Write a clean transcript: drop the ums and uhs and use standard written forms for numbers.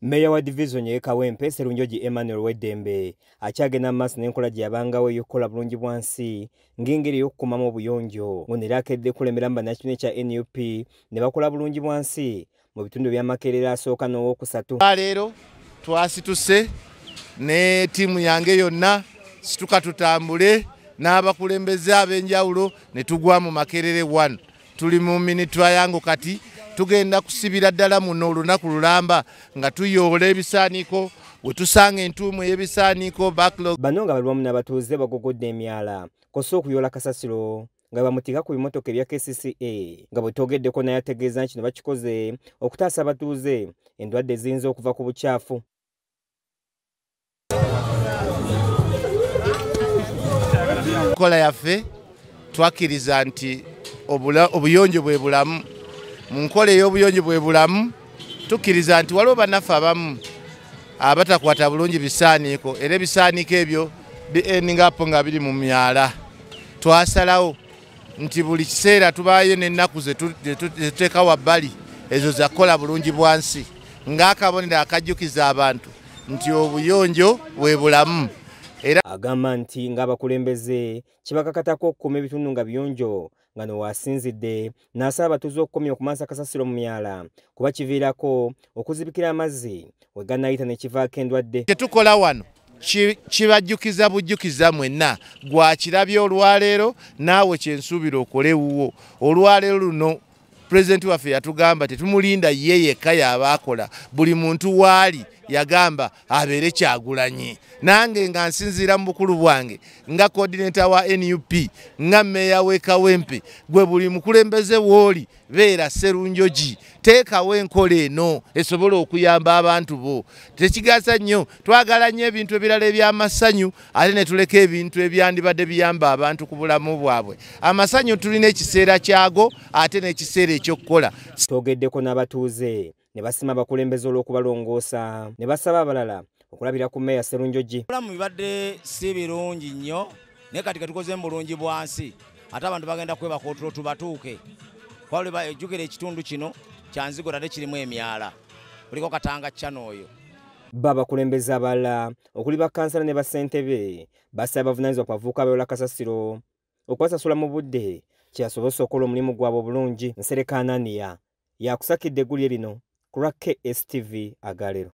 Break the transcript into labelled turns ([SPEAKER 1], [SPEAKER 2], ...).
[SPEAKER 1] Meya wa division ye Kawempe Sserunjogi Emmanuel Weddembe akyagenda amaaso n'enkola gye yabangawo ey'okukola bulungi bwansi ng'engeri y'okukumamu obuyonjo ng'onera akedde kulemera mu bannakitone kya NUP ne bakola bulungi bwansi mu bitundu bya Makerere asooka n'owookusatu.
[SPEAKER 2] Leero twasituse ne ttiimu yange yonna situka tutambule n'abakulembeze ab'enjawulo ne tugwa mu Makerere 1. Tuli mu mini triangle kati tugenda kusibira ddala muno olunaku lulamba nga tuyoola ebisaaniko we tusanga entuumu y'ebisaaniko backlog.
[SPEAKER 1] Bano nga baliwamu n'abatuuze bagogodde emyala kosa okuyoola kasasiro nga bamutika ku bimotoka ebya KCCA nga bwe toogeddeko naye ategeeza kino bakikoze okutaasa abatuuze endwadde eziyinza okuva ku bukyafu.
[SPEAKER 2] Enkola yaffe twakkiriza nti obuyonjo bwe bulamu. Mu nkola ey'obuyonjo bwe bulamu tukkiriza nti waliwo bannaffe abamu abatakwata bulungi bisaaniiko era ebisaaniiko ebyo bieningapo nga biri mu myala. Twasalawo nti buli kiseera tubaayo n'ennaku ze tuteeka wabbali ezo za kukola bulungi bwansi ng'akabonero akajjukiza abantu nti obuyonjo bwe bulamu. Era
[SPEAKER 1] agamba nti ng'abakulembeze kibakakatako okukuuma ebitundu nga biyonjo nga n'owasinzidde n'asaba abatuuze okukomya okumansa kasasiro mu myala kuba kiviirako okuzibikira amazzi we gannayita ne kivaako endwadde.
[SPEAKER 2] Kyetukola wano kibajjukiza bujjukiza mwenna gwakirabye olwaleero naawe kyensuubira okole wuwo. Olwaleero luno Pulezidenti waffe yatugamba tetumulinda ye yekka y'abaakola, buli muntu waali yagamba abeere Kyagulanyi. Nange nga nsinziira mu bukulu bwange nga coordinator wa NUP nga meya w'e Kawempe gwe buli mukulembeze w'oli beera Sserunjogi teekawo enkola eno esobole okuyamba abantu bo. Tekigasa nnyo twagala nnyo ebintu ebirala eby'amasanyu ate ne tuleka ebintu ebyandibadde biyamba abantu ku bulamu bwabwe. Amasanyu tulina ekiseera kyago ate n'ekiseera ekyokukola.
[SPEAKER 1] Toogeddeko n'abatuuze ne basima abakulembeze olw'okubalongoosa ne basaba abalala okulabira ku Meya Sserunjogi.
[SPEAKER 3] Obulamu bibadde si birungi nnyo naye kati tukoze mu bulungi bwansi ate abantu bagenda kwebaka otulo tubatuuke. Ejjukira ekitundu kino kyanzigo ate kirimu emyala kuliko Katanga Channel oyo.
[SPEAKER 1] Abakulembeze abalala okuli bakansala ne bassentebe basaba abavunaanyizibwa ku bavubuka abayoola kasasiro okubasasula mu budde kyasobose okukola omulimu gwabwe obulungi. Nsereka Anania yakusakidde eggulire lino ku lwa KSTV Agalero.